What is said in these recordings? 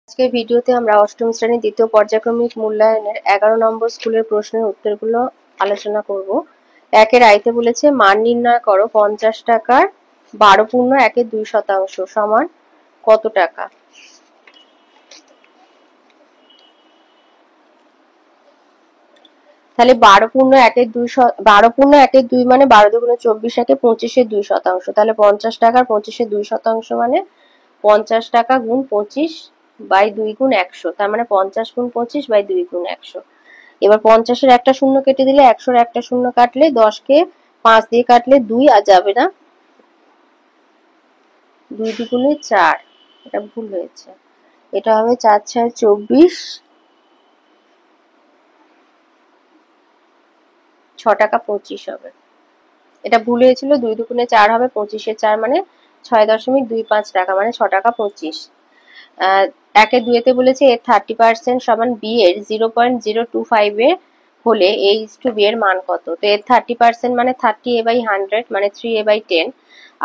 আজকের ভিডিওতে আমরা অষ্টম শ্রেণীর দ্বিতীয় পর্যায়ক্রমিক মূল্যায়নের 11 নম্বর স্কুলের প্রশ্নের উত্তরগুলো আলোচনা করব। একের আইতে বলেছে মান নির্ণয় করো 50 টাকার 12.1/2 সমান কত টাকা। তাহলে 12.1/2 মানে 12 দুগুণে 24 একে 25/2 তাহলে 50 টাকার 25/2 মানে 50 টাকা গুণ 25 বাই 2 গুণ 100, তার মানে 50 গুণ 25 বাই 2 গুণ 100। এবার 50-এর একটা শূন্য কেটে দিলে 100-এর একটা শূন্য কাটলে 10-কে 5 দিয়ে কাটলে 2 আর যাবে না, 2 দুগুণে 4, এটা ভুল হয়েছে, এটা হবে 4 6 24, 6 টাকা 25 হবে। এটা ভুল হয়েছিল, 2 দুগুণে 4 হবে, 25-এর 4 মানে 6.25 টাকা, মানে 6 টাকা 25। একে দুয়েতে বলেছে এর 30% সমান বি এর 0.025 এ হলে a/b এর মান কত। তো এর 30% মানে 30a/100 মানে 3a/10,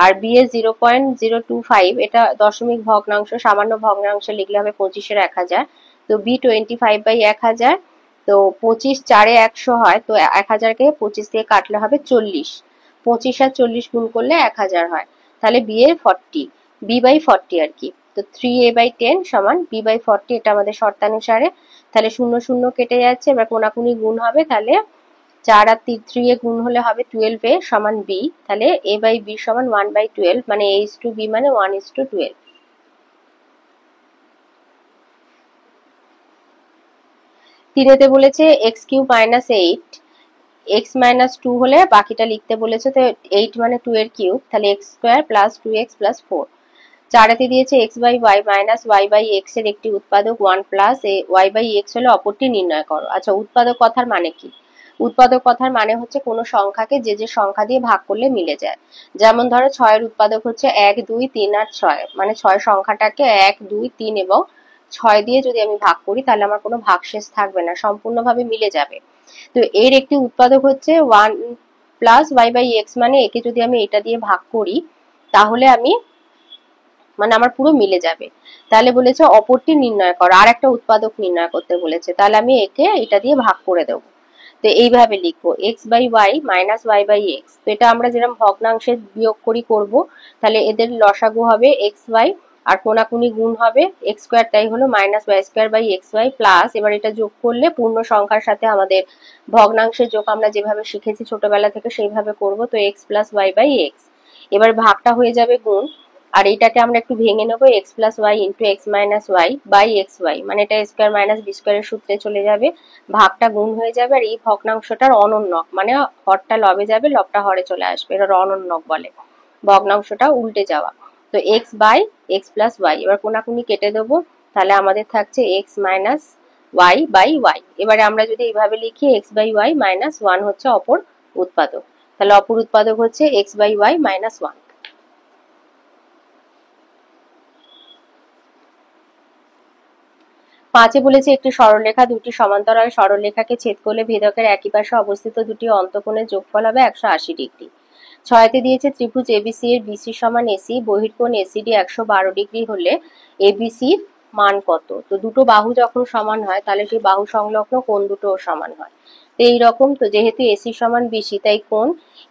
আর বি এর 0.025 এটা দশমিক ভগ্নাংশ, সামান্য ভগ্নাংশ লিখলে হবে 25-এর 1000, তো বি 25/1000, তো 25 4-এ 100 হয়, তো 1000-কে 25 দিয়ে কাটলে হবে 40, 25 আর 40 গুণ করলে 1000 হয়, তাহলে বি এর 40, b/40 আর কি। তো 3a/10 সমান b/40, এটা আমাদের শর্তানুসারে। তাহলে 0 0 কেটে যাচ্ছে, এবার কোনাকুনি গুণ হবে, তাহলে 4 আর 3 এ গুণ হলে হবে 12a সমান b, তাহলে a/b সমান 1/12, মানে a/b মানে 1:12। তিনেতে বলেছে x³ - 8, x - 2 হলে বাকিটা লিখতে বলেছে, তো 8 মানে 2 এর কিউব, তাহলে x² + 2x + 4। চারেতে দিয়েছে x/y - y/x এর একটি উৎপাদক 1 প্লাস y/x হলে অপরটি নির্ণয় করো। আচ্ছা, উৎপাদক কথার মানে কি? উৎপাদক কথার মানে হচ্ছে কোনো সংখ্যাকে যে যে সংখ্যা দিয়ে ভাগ করলে মিলে যায়। যেমন ধরো 6 এর উৎপাদক হচ্ছে 1 2 3 আর 6, মানে 6 সংখ্যাটাকে 1 2 3 এবং 6 দিয়ে যদি আমি ভাগ করি তাহলে আমার কোনো ভাগশেষ থাকবে না, সম্পূর্ণভাবে মিলে যাবে। তো এর একটি উৎপাদক হচ্ছে 1 প্লাস y/x, মানে একে যদি আমি এটা দিয়ে ভাগ করি তাহলে মানে আমার পুরো মিলে যাবে। তাহলে বলেছে অপরটি নির্ণয় করো, আর একটা উৎপাদক নির্ণয় করতে বলেছে, তাহলে আমি একে এটা দিয়ে ভাগ করে দেবো। তো এইভাবে লিখবো x/y - y/x, তো এটা আমরা যেরকম ভগ্নাংশের বিয়োগ করি করব, তাহলে এদের লসাগু হবে xy আর কোনাকুনি গুণ হবে x², তাই হলো -y²/xy প্লাস, এবার এটা যোগ করলে পূর্ণ সংখ্যার সাথে আমাদের ভগ্নাংশের যোগ আমরা যেভাবে শিখেছি ছোটবেলা থেকে সেইভাবে করব, তো x + y/x। এবার ভাগটা হয়ে যাবে গুণ, আর এইটাকে আমরা একটু ভেঙে নেবো, x + y × x - y/xy, মানে এটা স্কয়ার মাইনাস বি স্কয়ারের সূত্রে চলে যাবে, ভাগটা গুণ হয়ে যাবে, আর এই ভগ্নাংশটার অনন্যক, মানে হরটা লবে যাবে, লবটা হরে চলে আসবে, এটা অনন্যক বলে, ভগ্নাংশটা উল্টে যাওয়া। তো x/x + y, এবার কোনাকুনি কেটে দেবো, তাহলে আমাদের থাকছে x - y/y। এবারে আমরা যদি এইভাবে লিখি x/y - 1 হচ্ছে অপর উৎপাদক, তাহলে অপর উৎপাদক হচ্ছে x/y - 1। পাঁচে বলেছে একটি সরলরেখা দুটি সমান্তরাল সরলরেখাকে ছেদ করলে ভেদকের একই পাশে অবস্থিত দুটি অন্তঃকোণের যোগফল হবে 180 ডিগ্রি। ছয়তে দিয়েছে ত্রিভুজ এবিসি এর বিসি সমান এসি, বহির্কোণ এসিডি 112 ডিগ্রি হলে এবিসির মান কত। তো দুটো বাহু যখন সমান হয় তাহলে সেই বাহু সংলগ্ন কোণ দুটোও সমান হয়। তো এইরকম, তো যেহেতু এসি সমান বিসি তাই কোণ,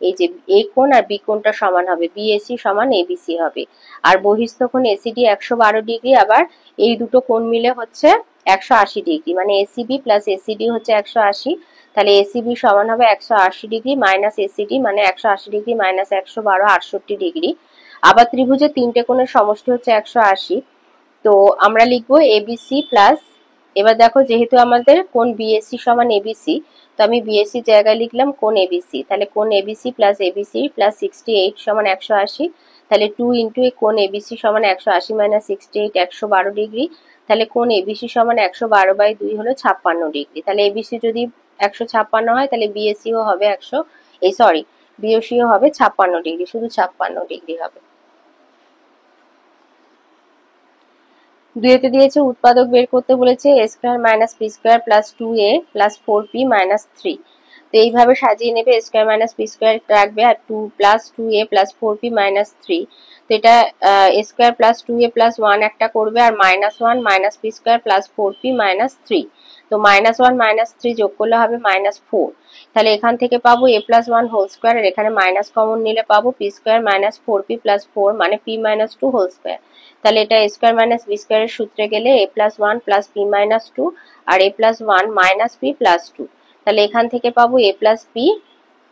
এই যে এ কোণ আর বি কোণটা সমান হবে, বিএসি সমান এবিসি হবে। আর বহিস্থ কোণ এসিডি 112 ডিগ্রি, আবার এই দুটো কোণ মিলে হচ্ছে 180 ডিগ্রি, মানে এসিবি প্লাস এসিডি হচ্ছে 180, তাহলে এসিবি সমান হবে 180 ডিগ্রি মাইনাস এসিডি, মানে 180 ডিগ্রি মাইনাস 112 68 ডিগ্রি। আবার ত্রিভুজের তিনটে কোণের সমষ্টি হচ্ছে 180, তো আমরা লিখবো এবিসি প্লাস, এবার দেখো যেহেতু আমাদের কোণ বিএসি সমান এবিসি, তো আমি বিএসি জায়গায় লিখলাম কোণ এবিসি, তাহলে কোণ এবিসি প্লাস এবিসি প্লাস 68 সমান 180, তাহলে 2 × কোণ এবিসি সমান 180 মাইনাস 68 112 ডিগ্রি, তাহলে কোণ এবিসি সমান 112/2 হলো 56 ডিগ্রি। তাহলে এবিসি যদি 156 হয় তাহলে বিএসিও হবে বিএসিও হবে 56 ডিগ্রি, শুধু 56 ডিগ্রি হবে। দুইতে দিয়েছে উৎপাদক বের করতে বলেছে a² - b² + 2a + 4p - 3। তো এইভাবে সাজিয়ে নেবে, a square minus b square রাখবে আর 2 plus 2a plus 4b minus 3। তো এটা a square plus 2a plus 1 একটা করবে আর minus 1 minus b square plus 4b minus 3। তো মাইনাস 1 মাইনাস 3 যোগ করলে হবে মাইনাস 4। তাহলে এখান থেকে পাবো a প্লাস 1 হোল স্কোয়ার আর এখানে মাইনাস কমন নিলে পাবো p square minus 4p plus 4 মানে p মাইনাস 2 হোল স্কোয়ার। তাহলে এটা a স্কোয়ার মাইনাস বি স্কোয়ারের সূত্রে গেলে a plus 1 plus p minus 2 আর a plus 1 minus p plus 2। তাহলে এখান থেকে পাবো a প্লাস p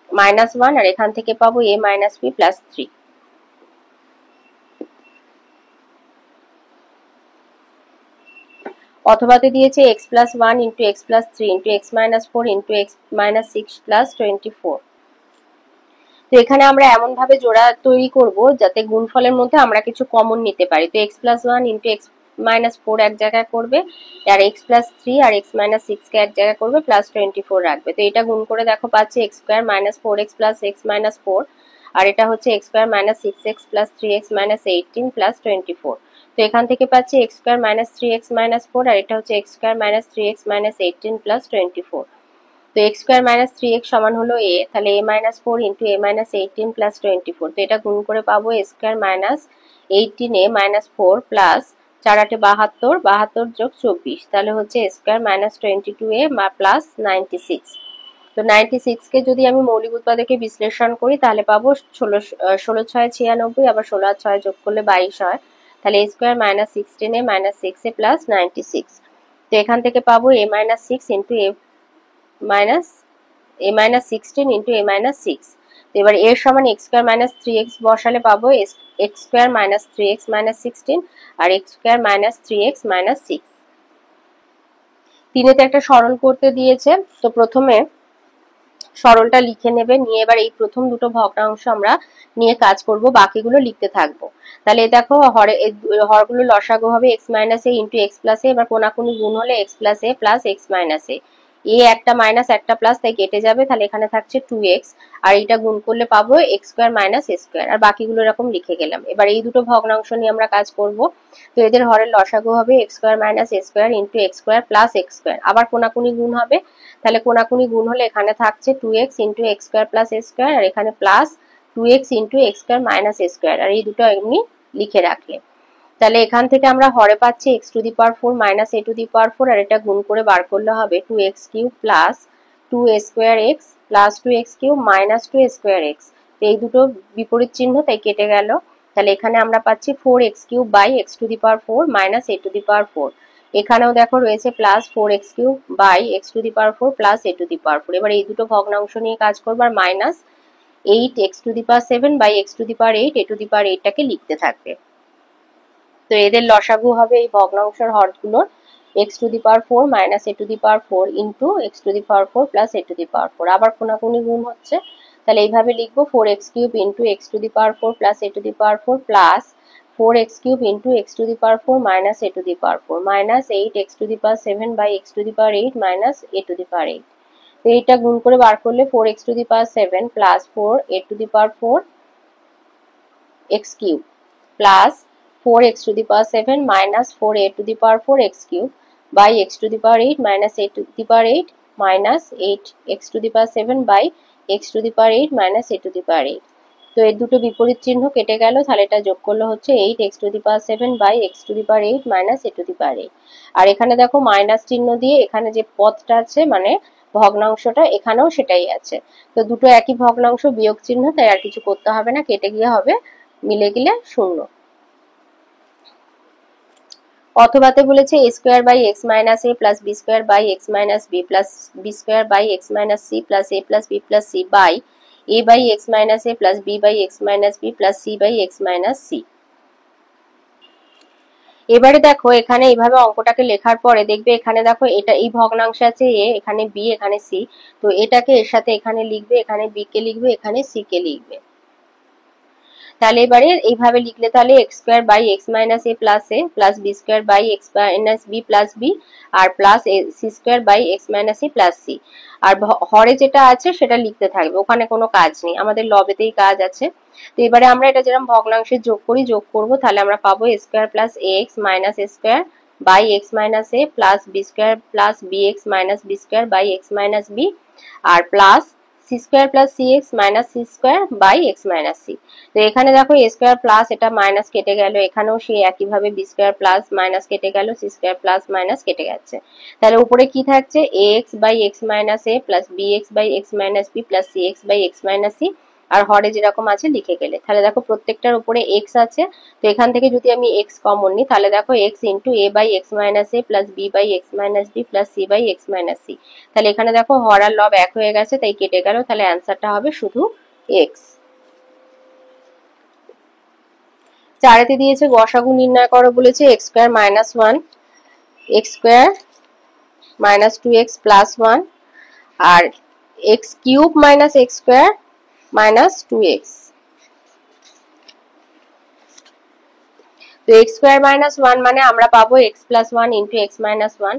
মাইনাস 1 আর এখান থেকে পাবো a মাইনাস p প্লাস 3। অথবাতে দিয়েছে x plus 1 into x plus 3 into x minus 4 into x minus 6 plus 24। তো এখানে আমরা এমন ভাবে জোড়া তৈরি করব যাতে গুণফলের মধ্যে আমরা কিছু কমন নিতে পারি। তো x plus 1 into x minus 4 এক জায়গায় করবে আর x প্লাস 3 আর x মাইনাস 6 কে এক জায়গায় করবে প্লাস 24 রাখবে। তো এটা গুণ করে দেখো পাচ্ছি x square minus 4x plus x minus 4 আর এটা হচ্ছে x square minus 6x plus 3x minus 18 plus 24। তো এখান থেকে পাচ্ছি x square minus 3x minus 4 আর এটা হচ্ছে x square minus 3x minus 18 plus 24। তো x স্কোয়ার মাইনাস 3x সমান হলো a, তাহলে a minus 4 into a minus 18 plus 24। তো এটা গুণ করে পাবো a square minus 18a minus 4 plus 4 8 72 72 যোগ 24 তাহলে হচ্ছে a square minus 22a plus 96। তো 96 কে যদি আমি মৌলিক উৎপাদকে বিশ্লেষণ করি তাহলে পাবো 16 6 96 আবার 16 আর 6 যোগ করলে 22 হয়। তাহলে a square minus 16a minus 6a plus 96। তো এখান থেকে পাবো a minus 6 into a minus 16 into a minus 6। তো এবার এর সমান x স্কয়ার মাইনাস 3x বসালে পাবো x square minus 3x minus 16 আর x square minus 3x minus 6। তিনেতে একটা সরল করতে দিয়েছে, তো প্রথমে সরলটা লিখে নেবে, নিয়ে এবার এই প্রথম দুটো ভগ্নাংশ আমরা নিয়ে কাজ করব, বাকিগুলো লিখতে থাকবো। তাহলে দেখো হরগুলো লসাগু হবে x minus a into x plus a, এবার কোনাকুনি গুণ হলে x plus a plus x minus a। একটা মাইনাস একটা প্লাস তাই কেটে যাবে, তাহলে এখানে থাকছে 2x আর এটা গুণ করলে পাবো x square minus a square আর বাকিগুলো এরকম লিখে গেলাম। এবার এই দুটো ভগ্নাংশ নিয়ে আমরা কাজ করব। তো এদের হরের লসাগু হবে x square minus a square into x square plus x square, আবার কোনাকুনি গুণ হবে, তাহলে কোনাকুনি গুণ হলে এখানে থাকছে 2x into x square plus a square আর এখানে plus 2x into x square minus a square আর এই দুটো এমনি লিখে রাখলে। তাহলে এখান থেকে আমরা হরে পাচ্ছি x to the power 4 minus a to the power 4 আর এটা গুণ করে বার করলে হবে 2x cube plus 2a square x plus 2x cube minus 2a square x। তো এই দুটো বিপরীত চিহ্ন তাই কেটে গেল। তাহলে এখানে আমরা পাচ্ছি 4x cube by x to the power 4 minus a to the power 4। এখানেও দেখো রয়েছে plus 4x cube by x to the power 4 plus a to the power 4। এবার এই দুটো ভগ্নাংশ নিয়ে কাজ করব আর minus 8x to the power 7 by x to the power 8 a to the power 8 টাকে লিখতে থাকবে। তো এদের লসাগু হবে এই ভগ্নাংশের হরগুলোর x to the power 4 minus a to the power 4 into x to the power 4 plus a to the power 4, আবার কোনাকুনি গুণ হচ্ছে, তাহলে এইভাবে লিখবো 4x cube into x to the power 4 plus a to the power 4 plus 4x cube into x to the power 4 minus a to the power 4 minus 8x to the power 7 by x to the power 8 minus a to the power 8। তো এইটা গুণ করে বার করলে 4x to the power 7 plus 4a to the power 4 x cube plus 4x to the power 7 minus 4a to the power 4x cube by x to the power 8 minus a to the power 8 minus 8x to the power 7 by x to the power 8 minus a to the power 8। তো এই দুটো বিপরীত চিহ্ন কেটে গেল, তাহলে এটা যোগ করলে হচ্ছে 8x to the power 7 by x to the power 8 minus a to the power 8। আর এখানে দেখো মাইনাস চিহ্ন দিয়ে এখানে যে পদটা আছে মানে ভগ্নাংশটা এখানেও সেটাই আছে। তো দুটো একই ভগ্নাংশ বিয়োগ চিহ্ন, তাই আর কিছু করতে হবে না, কেটে গিয়ে হবে মিলে গেলে শূন্য। অথবাতে বলেছে a square by x minus a plus b square by x minus b plus b square by x minus c plus a plus b plus c by a by x minus a plus b by x minus b plus c by x minus c। এবারে দেখো এখানে এইভাবে অঙ্কটাকে লেখার পরে দেখবে এখানে দেখো এটা এই ভগ্নাংশ আছে a, এখানে b, এখানে c, তো এটাকে এর সাথে এখানে লিখবে, এখানে b কে লিখবে, এখানে c কে লিখবে। তাহলে এবারে এইভাবে লিখলে তাহলে x square by x minus a plus b square by x minus b plus b আর plus c square by x minus a plus c। আর হরে যেটা আছে সেটা লিখতে থাকবে, ওখানে কোনো কাজ নেই, আমাদের লবেতেই কাজ আছে। তো এবারে আমরা এটা যেরকম ভগ্নাংশে যোগ করি যোগ করব, তাহলে আমরা পাবো a square plus ax minus a square by x minus a plus b square plus b x minus b square by x minus b আর plus c square plus c x minus c square by x minus c. তো এখানে দেখো a square plus এটা minus কেটে গেল, এখানেও সেই একইভাবে বি স্কোয়ার প্লাস মাইনাস কেটে গেল, সি স্কোয়ার প্লাস মাইনাস কেটে গেছে। তাহলে উপরে কি থাকছে, a x by x minus a plus b x by x minus b plus c x by x minus c, আর হরে যেরকম আছে লিখে গেলে। তাহলে দেখো প্রত্যেকটার উপরে এক্স আছে, তো এখান থেকে যদি আমি এক্স কমন নিই তাহলে দেখো x into a by x minus a plus b by x minus b plus c by x minus c. তাহলে এখানে দেখো হর আর লব এক হয়ে গেছে, তাই কেটে গেল, তাহলে অ্যান্সারটা হবে শুধু এক্স। চারেতে দিয়েছে গসাগু নির্ণয় করো বলেছে, x square minus one x square minus two x plus one আর x cube minus x square minus two x. তো এক্স স্কোয়ার মাইনাস ওয়ান মানে আমরা পাবো x plus one into x minus one,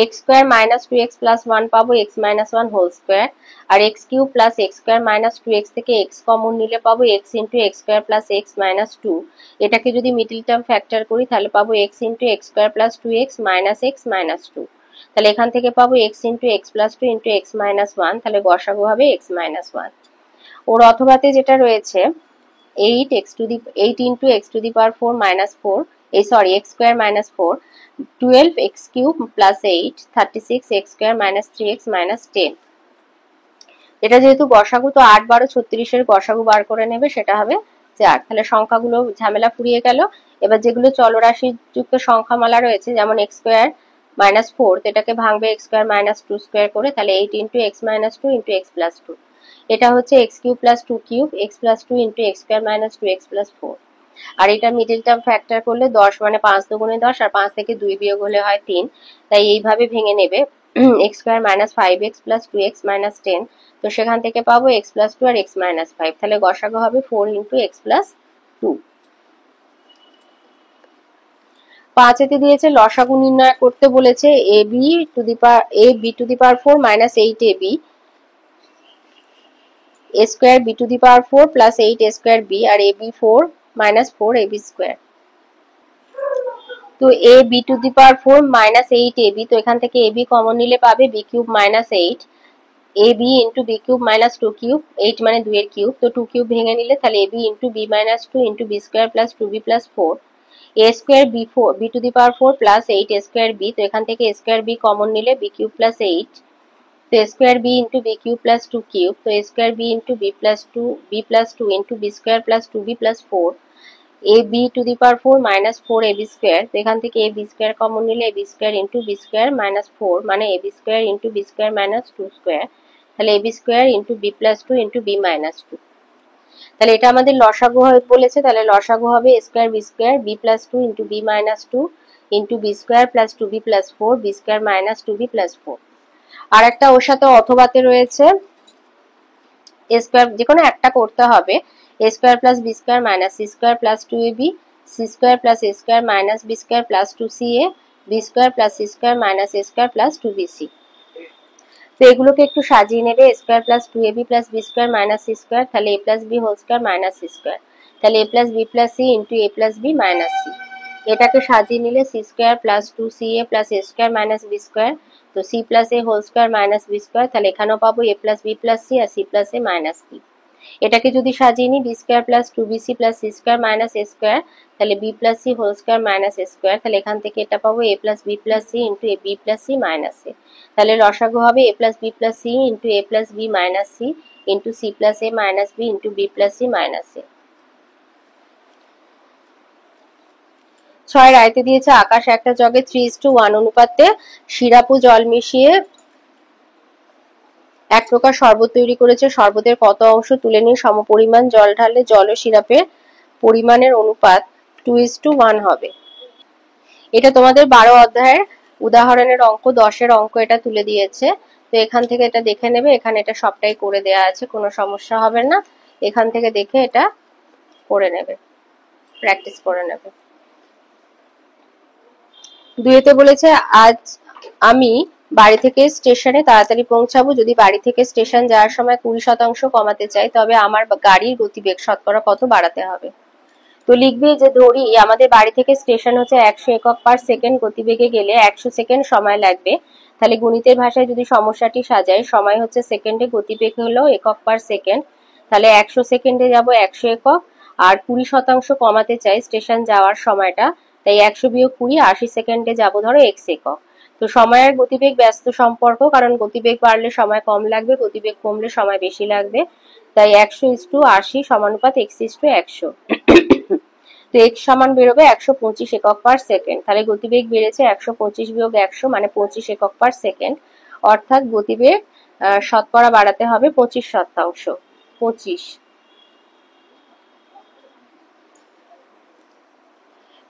x square minus two x plus one পাবো x minus one whole square, আর x cube plus x square minus two x থেকে x common নিলে পাবো x into x square plus x minus two. এটাকে যদি middle term factor করি তাহলে পাবো x into x square plus two x minus x minus two. তাহলে এখান থেকে পাবো x into x plus two into x minus one, তাহলে গসাগু হবে এক্স মাইনাস ওয়ান। ওর অথবাতে যেটা রয়েছে 8 into x to the power 4 minus 4 x square minus 4 12 x cube plus 8 36 x square minus 3x minus 10। এটা যেহেতু গসাগু তো 8 12 36 এর গসাগু বার করে নেবে, সেটা হবে 4। তাহলে সংখ্যাগুলো ঝামেলা ফুরিয়ে গেল। এবার যেগুলো চলরাশি যুক্ত সংখ্যামালা রয়েছে যেমন x square minus 4, তো এটাকে ভাঙবে x square minus 2 square করে, তাহলে 8 into x minus 2 into x plus 2। এটা হচ্ছে x cube plus 2 cube x plus 2 into x square minus 2x plus 4। আর এটা মিডল টার্ম ফ্যাক্টর করলে 10 মানে 5 দুগুণে 10 আর 5 থেকে 2 বিয়োগ হলে হয় 3, তাই এইভাবে ভেঙে নেবে x square minus 5x plus 2x minus 10। তো সেখান থেকে পাবো x প্লাস 2 আর x মাইনাস 5, তাহলে গসাগু হবে 4 ইন্টু x প্লাস 2। 5 এতে দিয়েছে লসাগু নির্ণয় করতে বলেছে ab two the power 4 minus 8ab a square b to the power 4 plus 8 a square b আর ab 4 minus 4 ab square। তো a b to the power 4 minus 8 ab, তো এখান থেকে ab কমন নিলে পাবে b cube minus 8 ab into b cube minus 2 cube, 8 মানে 2 এর cube, তো 2 কিউব ভেঙে নিলে তাহলে ab into b minus 2 into b square plus 2b plus 4 a square b to the power 4 plus 8 a square b, তো এখান থেকে a square b common নিলে b cube plus 8, তো a square b into b cube plus 2 cube, তো a square b into b plus 2 into b square plus 2b plus 4 a b to the power 4 minus 4 ab square, তো এখান থেকে a b square common নিলে a b square into b square minus 4 মানে a b square into b square minus 2 square, তাহলে a b square into b plus 2 into b minus 2। তাহলে এটা আমাদের লসাগু হবে বলেছে, তাহলে লসাগু হবে a square b square b plus 2 into b minus 2 into b square plus 2b plus 4 b square minus 2b plus 4। আর একটা ওর সাথে অথবাতে রয়েছে a square, যে কোনো একটা করতে হবে, a square plus b square minus c square plus 2ab c square plus a square minus b square plus 2ca b square plus c square minus a square plus 2bc। তো এগুলোকে একটু সাজিয়ে নেবে, a square plus 2ab plus b square minus c square, তাহলে a plus b whole square minus c square, তাহলে a plus b plus c into a plus b minus c। এটাকে সাজিয়ে নিলে c square plus 2ca plus a square minus b square, তো c plus a whole square minus b square, তাহলে এখানেও পাবো a plus b plus c R c plus a minus b। এটাকে যদি সাজিয়ে নিই b square plus 2bc plus c square minus a square, তাহলে b plus c whole square minus a square, তাহলে এখান থেকে এটা পাবো a plus b plus c into a b plus c minus a। তাহলে লসাগু হবে a plus b plus c into a plus b minus c into c plus a minus b into b plus c minus a। 6 রাইতে দিয়েছে আকাশ একটা জগে 3:1 অনুপাতে syrup ও জল মিশিয়ে এক প্রকার শরবত তৈরি করেছে। শরবতের কত অংশ তুলে নিয়ে সমপরিমাণ জল ঢাললে জল ও সিরাপের পরিমাণের অনুপাত 2:1 হবে। এটা তোমাদের 12 অধ্যায়ের উদাহরণের অঙ্ক, 10-এর অঙ্ক এটা তুলে দিয়েছে। তো এখান থেকে এটা দেখে নেবে, এখানে এটা সবটাই করে দেয়া আছে, কোনো সমস্যা হবে না। এখান থেকে দেখে এটা করে নেবে, প্র্যাকটিস করে নেবে। 2-তে বলেছে আজ আমি বাড়ি থেকে স্টেশনে তাড়াতাড়ি পৌঁছাবো। যদি বাড়ি থেকে স্টেশন যাওয়ার সময় 20% কমাতে চাই তবে আমার গাড়ির গতিবেগ শতকরা কত বাড়াতে হবে। তো লিখবি যে ধরি আমাদের বাড়ি থেকে স্টেশন হচ্ছে 100 একক পার সেকেন্ড গতিবেগে গেলে 100 সেকেন্ড সময় লাগবে। তাহলে গণিতের ভাষায় যদি সমস্যাটি সাজাই, সময় হচ্ছে সেকেন্ডে, গতিবেগ হলো একক পার সেকেন্ড। তাহলে 100 সেকেন্ডে যাব 100 একক, আর 20% কমাতে চাই স্টেশন যাওয়ার সময়টা, তাই 100 বিয়োগ 20, 80 সেকেন্ডে যাব ধরো x একক। তো সময় আর গতিবেগ ব্যস্ত সম্পর্ক, কারণ গতিবেগ বাড়লে সময় কম লাগবে, গতিবেগ কমলে সময় বেশি লাগবে, তাই 100:80 সমানুপাত x:100। তো x সমান বেরোবে 125 একক পার সেকেন্ড। তাহলে গতিবেগ বেড়েছে 125 বিয়োগ 100 মানে 25 একক পার সেকেন্ড, অর্থাৎ গতিবেগ শতকরা বাড়াতে হবে 25%। 25।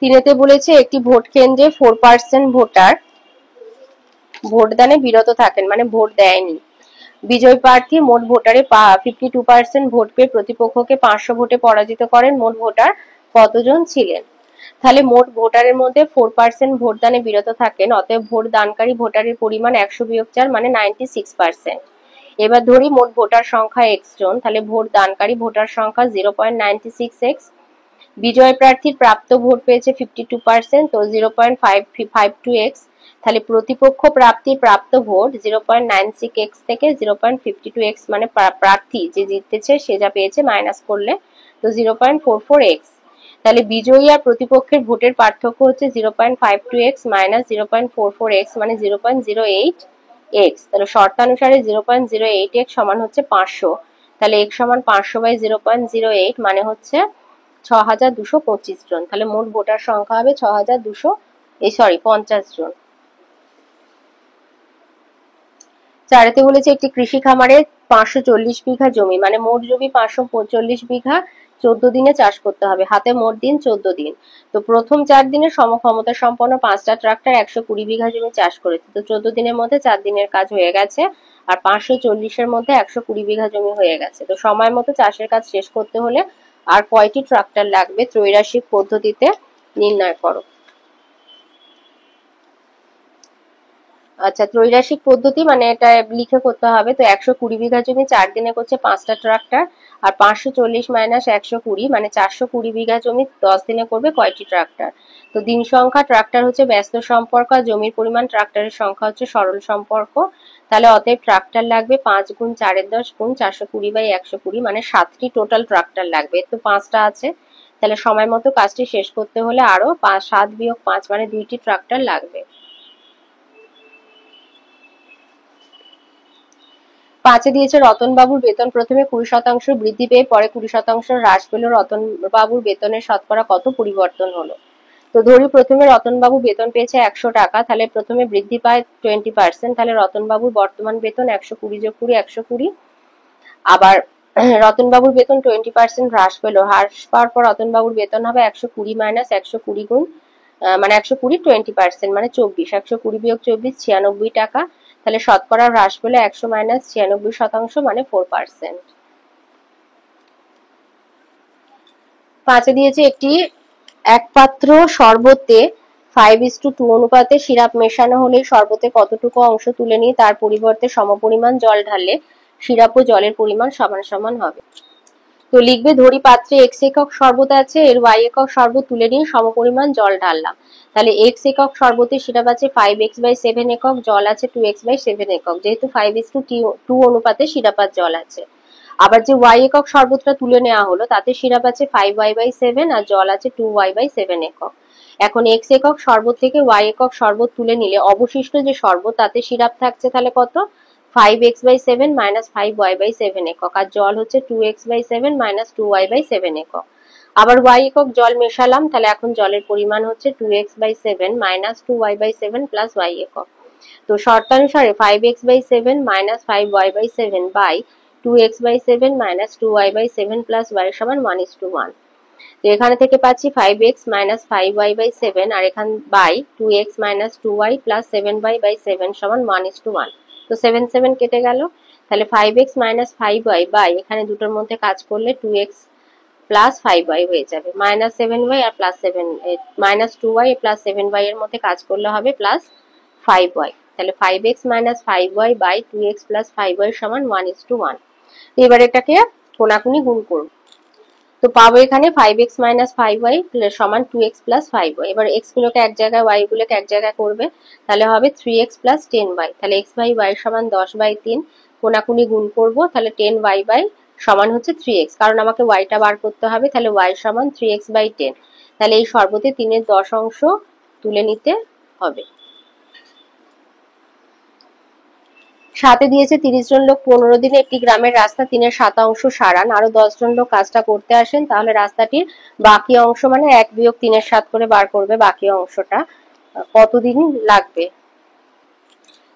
3-তে বলেছে একটি ভোট কেন্দ্রে 4% ভোটার ভোটদানে বিরত থাকেন, মানে ভোট দেয়নি। বিজয় প্রার্থী মোট ভোটারে 52% ভোট পেয়ে প্রতিপক্ষকে 500 ভোটে পরাজিত করেন। মোট ভোটার কতজন ছিলেন? তাহলে মোট ভোটারের মধ্যে 4% ভোটদানে বিরত থাকেন, অতএব ভোট দানকারী ভোটারের পরিমাণ 100 বিয়োগ 4 মানে 96%। এবার ধরি মোট ভোটার সংখ্যা x জন, তাহলে ভোট দানকারী ভোটার সংখ্যা 0.96x। বিজয় প্রার্থীর প্রাপ্ত ভোট পেয়েছে 52%, তো 0.552x। তাহলে প্রতিপক্ষ প্রার্থীর প্রাপ্ত ভোট 0.96x থেকে 0.52x, মানে প্রার্থী যে জিতেছে সে যা পেয়েছে মাইনাস করলে তো 0.44x। তাহলে বিজয়ী আর প্রতিপক্ষের ভোটের পার্থক্য হচ্ছে 0.52x মাইনাস 0.44x, মানে 0.08x। তাহলে শর্তানুসারে 0.08x সমান হচ্ছে 500। তাহলে x সমান 500/0.08 মানে হচ্ছে 6225 জন। তাহলে মোট ভোটার সংখ্যা হবে 50 জন। 4-তে বলেছে একটি কৃষি খামারে 540 বিঘা জমি, মানে মোট জমি 545 বিঘা, 14 দিনে চাষ করতে হবে, হাতে মোট দিন 14 দিন। তো প্রথম 4 দিনে সমক্ষমতা সম্পন্ন 5টা ট্রাক্টর 120 বিঘা জমি চাষ করেছে। তো 14 দিনের মধ্যে 4 দিনের কাজ হয়ে গেছে, আর 540-এর মধ্যে 120 বিঘা জমি হয়ে গেছে। তো সময় মতো চাষের কাজ শেষ করতে হলে আর কয়টি ট্রাক্টর লাগবে ত্রৈরাশিক পদ্ধতিতে নির্ণয় করো। আচ্ছা, ত্রৈরাশিক পদ্ধতি মানে এটা লিখে করতে হবে। তো 120 বিঘা জমি 4 দিনে করছে 5টা ট্রাক্টর, আর 540 মাইনাস 120 মানে 420 বিঘা জমি 10 দিনে করবে কয়টি ট্রাক্টর। তো দিন সংখ্যা ট্রাক্টর হচ্ছে ব্যস্ত সম্পর্ক, আর জমির পরিমাণ ট্রাক্টরের সংখ্যা হচ্ছে সরল সম্পর্ক। তাহলে অতএব ট্রাক্টর লাগবে 5 গুণ 4-10 গুণ 420/120, মানে 7টি টোটাল ট্রাক্টর লাগবে। তো 5টা আছে, তাহলে সময় মতো কাজটি শেষ করতে হলে আরো 7 বিয়োগ 5 মানে 2টি ট্রাক্টর লাগবে। 5-এ দিয়েছে রতনবাবুর বেতন প্রথমে 20% বৃদ্ধি পেয়ে পরে 20% হ্রাস পেল, রতনবাবুর বেতনের শতকরা কত পরিবর্তন হলো? তো ধরি প্রথমে রতনবাবু বেতন পেয়েছে 100 টাকা, তাহলে প্রথমে বৃদ্ধি পায় 20%, তাহলে রতনবাবুর বর্তমান বেতন 120 যোগ 20 120। আবার রতনবাবুর বেতন 20% হ্রাস পেল, হ্রাস পাওয়ার পর রতনবাবুর বেতন হবে 120 মাইনাস 120 গুণ মানে 120 20% মানে 24, 120 বিয়োগ 24 96 টাকা। তাহলে শতকরা হ্রাস পেলে 100 মাইনাস 96% মানে 4%। 5-এ দিয়েছে একটি এক পাত্র শরবতে 5:2 অনুপাতে সিরাপ মেশানো হলে শরবতে কতটুকু অংশ তুলে নিয়ে তার পরিবর্তে সমপরিমাণ জল ঢাললে সিরাপ ও জলের পরিমাণ সমান সমান হবে। তো লিখবে ধরি পাত্রে x একক শরবত আছে, এর y একক শরবত তুলে নিয়ে সমপরিমাণ জল ঢাললাম। তাহলে x একক শরবতে সিরাপ আছে 5x/7 একক, জল আছে 2x/7 একক, যেহেতু 5:2 অনুপাতে সিরাপ আর জল আছে। আবার যে y একক শরবতটা তুলে নেওয়া হলো তাতে সিরাপ আছে 5y/7 আর জল আছে 2y/7 একক। এখন x একক শরবত থেকে y একক শরবত তুলে নিলে অবশিষ্ট যে শরবত তাতে সিরাপ থাকছে তাহলে কত? 5x/7 মাইনাস 5y/7 একক, আর জল হচ্ছে 2x/7 মাইনাস 2y/7 একক। আবার y একক জল মেশালাম, তাহলে এখন জলের পরিমাণ হচ্ছে 2x/7 minus 2y/7 plus y একক। তো শর্তানুসারে 5x/7 minus 5y/7 by 2x/7 minus 2y/7 plus y সমান 1:1। তো এখানে থেকে পাচ্ছি 5x মাইনাস 5y/7 আর এখান by 2x minus 2y plus 7y/7 সমান 1:1। তো 7 কেটে গেল, তাহলে 5x মাইনাস 5y বাই এখানে দুটোর মধ্যে কাজ করলে 2x প্লাস 5y হয়ে যাবে, মাইনাস 7y আর plus 7 minus 2y plus 7y এর মধ্যে কাজ করলে হবে প্লাস 5y। তাহলে 5x minus 5y by 2x plus 5y সমান 1:1। এবার এটাকে কোনাকুনি গুণ করব। তো পাবো এখানে 5x মাইনাস 5y সমান 2x প্লাস 5y। এবার x গুলোকে এক জায়গায় y গুলোকে এক জায়গায় করবে, তাহলে হবে 3x প্লাস 10y। তাহলে x বাই y সমান 10/3, কোনাকুনি গুণ করবো, তাহলে 10y বাই সমান হচ্ছে 3x, কারণ আমাকে y টা বার করতে হবে, তাহলে y সমান 3x/10। তাহলে এই সর্বতে 3-এর 10 অংশ তুলে নিতে হবে। 7 দিয়েছে 30 জন লোক 15 দিনে একটি গ্রামের রাস্তা 3-এর 7 অংশ সারান, আরো 10 জন লোক কাজটা করতে আসেন, তাহলে রাস্তাটির বাকি অংশ মানে 1 বিয়োগ 3-এর 7 করে বার করবে বাকি অংশটা, কতদিন লাগবে।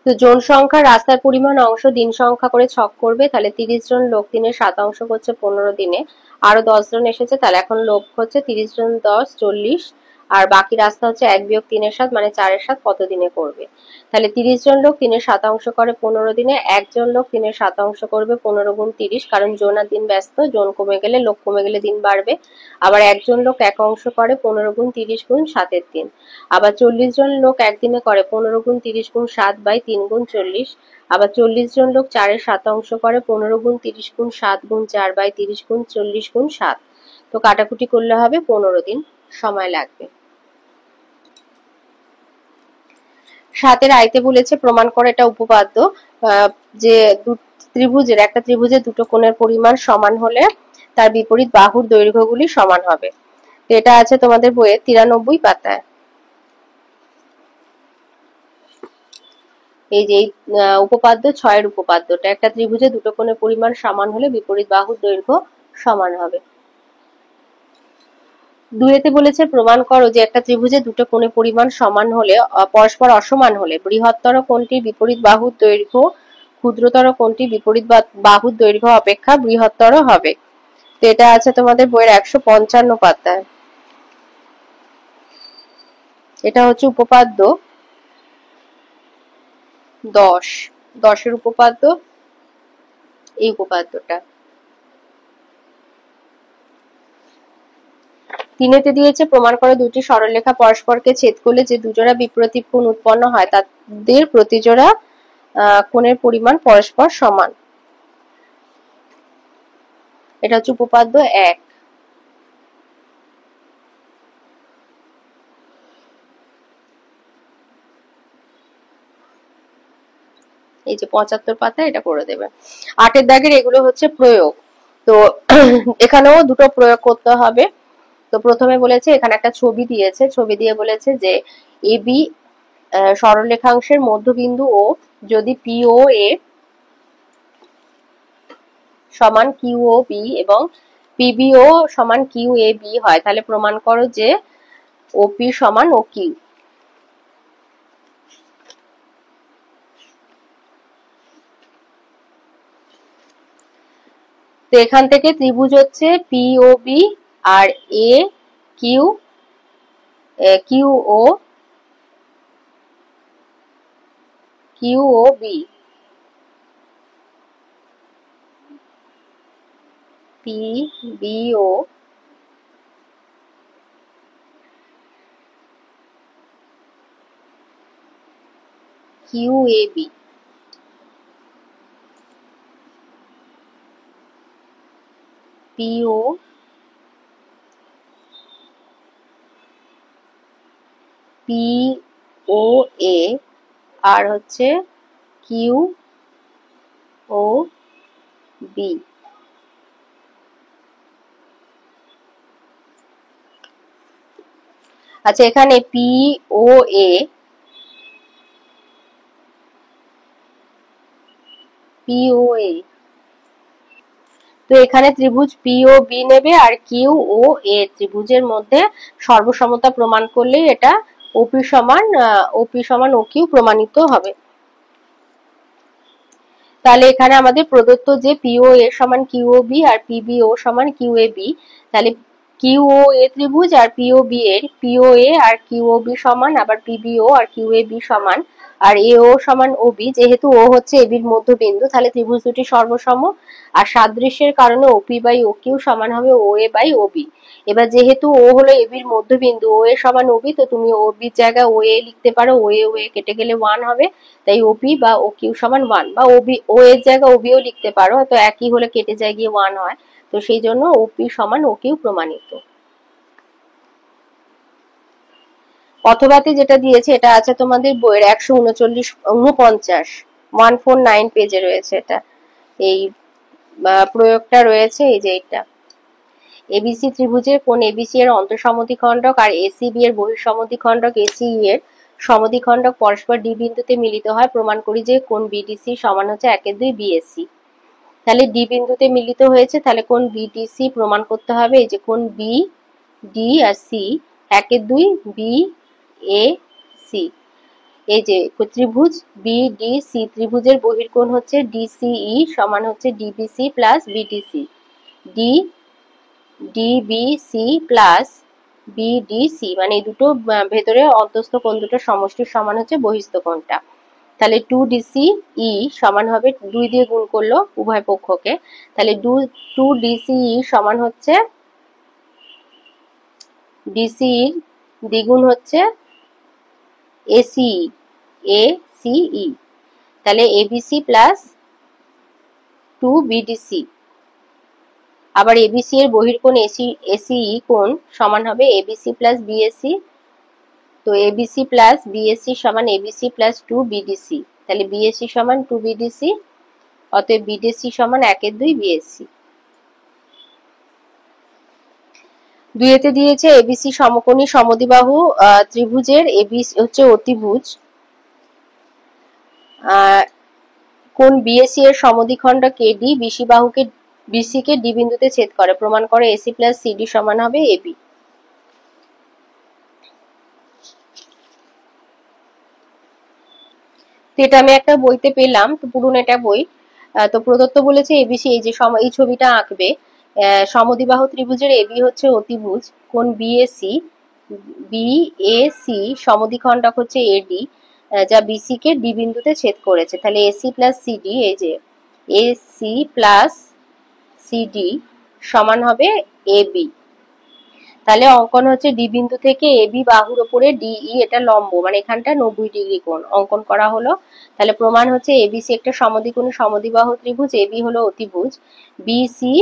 তো জন সংখ্যা, রাস্তার পরিমাণ, অংশ, দিন সংখ্যা করে ছক করবে, তাহলে 30 জন লোক 3-এর 7 অংশ করছে 15 দিনে, আরো 10 জন এসেছে, তাহলে এখন লোক হচ্ছে 30 জন 10 40, আর বাকি রাস্তা হচ্ছে 1 বিয়োগ 3-এর 7 মানে 4-এর 7 কত দিনে করবে। তাহলে 30 জন লোক 3-এর 7 অংশ করে 15 দিনে, একজন লোক 3-এর 7 অংশ করবে 15 গুণ 30, কারণ জন আর দিন ব্যস্ত, জন কমে গেলে লোক কমে গেলে দিন বাড়বে। আবার একজন লোক 1 অংশ করে 15 গুণ 30 গুণ 7-এর দিন। আবার 40 জন লোক একদিনে করে 15 গুণ 30 গুণ 7/3 গুণ 40। আবার 40 জন লোক 4-এর 7 অংশ করে 15 গুণ 30 গুণ 7 গুণ 4/30 গুণ 40 গুণ 7। তো কাটাকুটি করলে হবে 15 দিন সময় লাগবে। 7-এর আইতে বলেছে প্রমাণ করে এটা উপপাদ্য যে ত্রিভুজের, একটা ত্রিভুজের দুটো কোণের পরিমাণ সমান হলে তার বিপরীত বাহুর দৈর্ঘ্যগুলি সমান হবে। তো এটা আছে তোমাদের বইয়ে 93 পাতায়। এই যে উপপাদ্য 6-এর উপপাদ্যটা, একটা ত্রিভুজে দুটো কোণের পরিমাণ সমান হলে বিপরীত বাহুর দৈর্ঘ্য সমান হবে। 2-এতে বলেছে প্রমাণ করো যে একটা ত্রিভুজে দুটো কোণের পরিমাণ সমান হলে পরস্পর অসমান হলে বৃহত্তর কোণটির বিপরীত বাহুর দৈর্ঘ্য ক্ষুদ্রতর কোণটির বিপরীত বাহুর দৈর্ঘ্য অপেক্ষা বৃহত্তর হবে। তো এটা আছে তোমাদের বইয়ের 155 পাতায়। এটা হচ্ছে উপপাদ্য 10-এর উপপাদ্য, এই উপপাদ্যটা। 3-এতে দিয়েছে প্রমাণ করে দুটি সরলরেখা পরস্পরকে ছেদ করলে যে দুজোড়া বিপরীত কোণ উৎপন্ন হয় তাদের প্রতিজোড়া কোণের পরিমাণ পরস্পর সমান। এটা হচ্ছে উপপাদ্য 1। এই যে 75 পাতা, এটা করে দেবে। 8-এর দাগের এগুলো হচ্ছে প্রয়োগ। তো এখানেও দুটো প্রয়োগ করতে হবে। তো প্রথমে বলেছে এখানে একটা ছবি দিয়েছে, ছবি দিয়ে বলেছে যে এবি সরলরেখাংশের মধ্যবিন্দু ও যদি পিও এ সমান কিউ ও বি এবং পিবিও সমান কিউ এ বি হয়, তাহলে প্রমাণ করো যে ওপি সমান ও কিউ। তো এখান থেকে ত্রিভুজ হচ্ছে পিওবি আর A Q QO B, P BO Q A B. PO PO A আর হচ্ছে কিউ ও বি। আচ্ছা, এখানে পিও এ তো এখানে ত্রিভুজ পিও বি নেবে আর কিউ ও এ ত্রিভুজের মধ্যে সর্বসমতা প্রমাণ করলেই এটা ওপি সমান ও কিউ প্রমাণিত হবে। তাহলে এখানে আমাদের প্রদত্ত যে পিও এ সমান কিউ ও বি আর পিবিও সমান কিউ এ বি, তাহলে কিউ ও এ ত্রিভুজ আর পিও বি এর পিও A R Q O B সমান, আবার PBO R Q A B সমান, আর এ ও সমান ও বি, যেহেতু ও হচ্ছে এ বির মধ্যবিন্দু তাহলে ত্রিভুজ দুটি সর্বসম, আর সাদৃশ্যের কারণে ওপি বাই ও কিউ সমান হবে ও এ বাই ও বি। এবার যেহেতু ও হলো এ বির মধ্যবিন্দু, ও এ সমান ও বি, তো তুমি ও বির জায়গায় ও এ লিখতে পারো, ও এ কেটে গেলে 1 হবে, তাই ওপি বা ও কিউ সমান 1, বা ও এর জায়গায় ওবিও লিখতে পারো, তো একই হলে কেটে যায় গিয়ে 1 হয়, তো সেই জন্য ওপি সমান ও কিউ প্রমাণিত। অথবাতে যেটা দিয়েছে এটা আছে তোমাদের বইয়ের 149 149 পেজে রয়েছে। এটা এই প্রয়োগটা রয়েছে, এই যে এটা এবিসি ত্রিভুজের কোন এবিসি এর অন্তঃসমদ্বিখণ্ডক আর এসিবি এর বহিঃসমদ্বিখণ্ডক এসিই এর সমদ্বিখণ্ডক পরস্পর ডি বিন্দুতে মিলিত হয়, প্রমাণ করি যে কোন বিডিসি সমান হচ্ছে 1/2 বিএসি। তাহলে ডি বিন্দুতে মিলিত হয়েছে, তাহলে কোন বিডিসি প্রমাণ করতে হবে। এই যে কোন বি ডি আর সি 1/2 বি এ সি। এই যে ত্রিভুজ বিডিসি ত্রিভুজের বহির্কোণ হচ্ছে ডিসিই সমান হচ্ছে DBC plus BDC. D DBC plus BDC মানে এই দুটো ভেতরে অন্তঃস্থ কোণ দুটো সমষ্টির সমান হচ্ছে বহিঃস্থ কোণটা। তাহলে 2DCE সমান হবে 2 দিয়ে গুণ করলো উভয় পক্ষকে, তাহলে 2DCE সমান হচ্ছে ডিসিই দ্বিগুণ হচ্ছে এসিই। তাহলে এবিসি প্লাস 2BDC। আবার এবিসি এর বহির্কোণ এসিই কোণ সমান হবে এবিসি প্লাস বিএসি। তো এবিসি প্লাস বিএসি সমান এবিসি প্লাস 2BDC। তাহলে বিএসি সমান 2BDC, অতএব বিডিসি সমান 1/2 বিএসি। দুইতে দিয়েছে এবিসি সমকোণী সমদ্বিবাহু ত্রিভুজের এবিসি হচ্ছে অতিভুজ, কোন বিএসি এর সমদ্বিখণ্ডক এডি বিসি বাহুকে বিসি কে ডি বিন্দুতে ছেদ করে, প্রমাণ করে এসি প্লাস সিডি সমান হবে এবি। এটা আমি একটা বইতে পেলাম, তো পুরনো এটা বই। তো প্রদত্ত বলেছে এবিসি, এই যে এই ছবিটা আঁকবে, সমদ্বিবাহু ত্রিভুজের এবি হচ্ছে অতিভুজ, কোন বিএসি সমদ্বিখণ্ডক হচ্ছে এডি যা বিসি কে ডি বিন্দুতে ছেদ করেছে। তাহলে এসি প্লাস সিডি, এই যে এসি প্লাস সিডি সমান হবে এবি। তাহলে অঙ্কন হচ্ছে ডি বিন্দু থেকে এবি বাহুর উপরে ডিই, এটা লম্ব মানে এখানটা 90 ডিগ্রি কোণ অঙ্কন করা হলো। তাহলে প্রমাণ হচ্ছে এবিসি একটা সমদ্বিকোণী সমদ্বিবাহু ত্রিভুজ, এবি হলো অতিভুজ, বিসি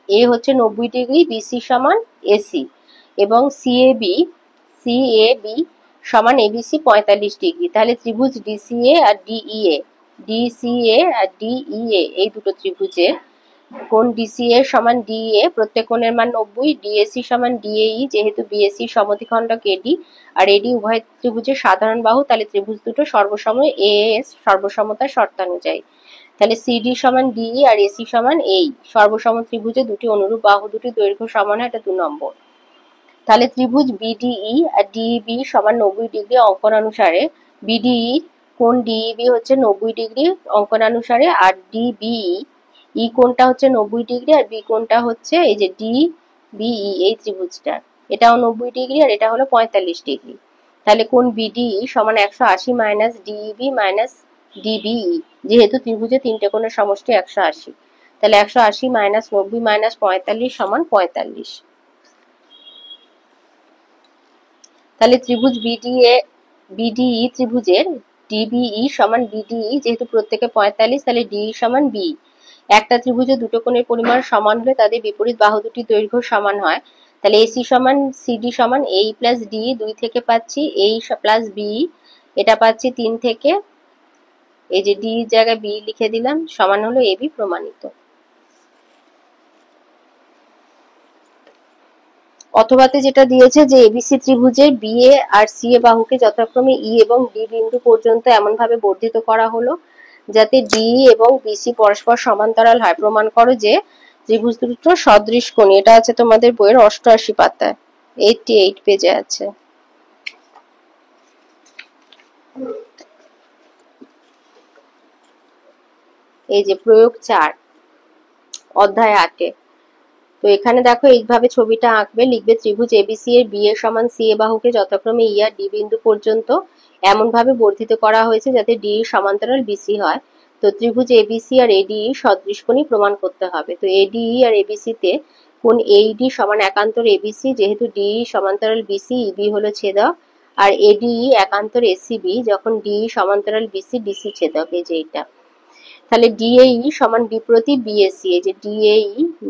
এ হচ্ছে 90 ডিগ্রি, বিসি সমান এসি, এবং সিএবি সমান এবিসি 45 ডিগ্রি। তাহলে ত্রিভুজ ডিসিএ আর ডিইএ এই দুটো ত্রিভুজের কোণ ডিসিএ সমান ডিএ, প্রত্যেক কোণের মান 90, ডিএসি সমান ডিএই যেহেতু বিএসি সমদ্বিখণ্ডক এডি আর এডি উভয় ত্রিভুজের সাধারণ বাহু, তাহলে ত্রিভুজ দুটো সর্বসম এএস সর্বসমতার শর্তানুযায়ী। তাহলে সিডি সমান ডিই আর এসি সমান এই, সর্বসম ত্রিভুজে দুটি অনুরূপ বাহু দুটি দৈর্ঘ্য সমান হয়, এটা 2 নম্বর। তাহলে ত্রিভুজ বিডিই আর ডিইবি সমান 90 ডিগ্রি অঙ্কনানুসারে, বিডিই কোণ ডিইবি হচ্ছে 90 ডিগ্রি অঙ্কনানুসারে, আর ডিবিই ই কোণটা হচ্ছে 90 ডিগ্রি আর বি কোণটা হচ্ছে এই যে ডিবিই এই ত্রিভুজটা, এটাও 90 ডিগ্রি আর এটা হলো 45 ডিগ্রি। তাহলে কোণ বিডিই সমান 180 মাইনাস ডিইবি মাইনাস ডিবিই, যেহেতু ত্রিভুজে তিনটে কোণের সমষ্টি 180, তাহলে 180 মাইনাস 90 মাইনাস 45 সমান 45। তাহলে ত্রিভুজ বিডিই ত্রিভুজের ডিবিই সমান বিডিই, যেহেতু প্রত্যেকে 45, তাহলে ডিই সমান বি। একটা ত্রিভুজে দুটো কোণের পরিমাণ সমান হলে তাদের বিপরীত বাহু দুটি দৈর্ঘ্য সমান হয়। তাহলে এসি সমান সিডি সমান এই প্লাস ডি, 2 থেকে পাচ্ছি এই প্লাস বি, এটা পাচ্ছি 3 থেকে, এই যে ডি জায়গায় বি লিখে দিলাম, সমান হলো এবি প্রমাণিত। অথবাতে যেটা দিয়েছে যে এবিসি ত্রিভুজের বিএ আর সিএ বাহুকে যথাক্রমে ই এবং ডি বিন্দু পর্যন্ত এমন ভাবে বর্ধিত করা হলো যাতে ডি এবং বিসি পরস্পর সমান্তরাল হয়, প্রমাণ করো যে ত্রিভুজ দুটো সদৃশকোণী। এটা আছে তোমাদের বইয়ের 88 পাতায় 88 পেজে আছে। এই যে প্রয়োগ 4 অধ্যায় 8। তো এখানে দেখো এইভাবে ছবিটা আঁকবে, লিখবে ত্রিভুজ এবিসি এর বি এ সমান সি এ বাহুকে যথাক্রমে ই আর ডি বিন্দু পর্যন্ত এমন ভাবে বর্ধিত করা হয়েছে যাতে ডি সমান্তরাল বিসি হয়। তো ত্রিভুজ এবিসি আর এডিই সদৃশকোণী প্রমাণ করতে হবে। তো এডিই আর এবিসি তে কোণ এইডি সমান একান্তর এবিসি, যেহেতু ডিই সমান্তরাল বিসি, ইবি হলো ছেদক, আর এডিই একান্তর এসিবি যখন ডিই সমান্তরাল বিসি, ডিসি ছেদক, এই যে এটা। তাহলে ডিএই সমান বিপ্রতি বিএসি, এই যে ডিএই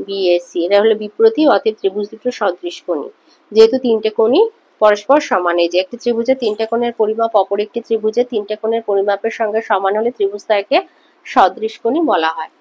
বিএসি এটা হলো বিপ্রতি, অতএব ত্রিভুজ দুটো সদৃশকোণী। যেহেতু তিনটে কোণই পরস্পর সমান, এই যে একটি ত্রিভুজের তিনটে কোণের পরিমাপ অপর একটি ত্রিভুজের তিনটে কোণের পরিমাপের সঙ্গে সমান হলে ত্রিভুজটাকে সদৃশকোণী বলা হয়।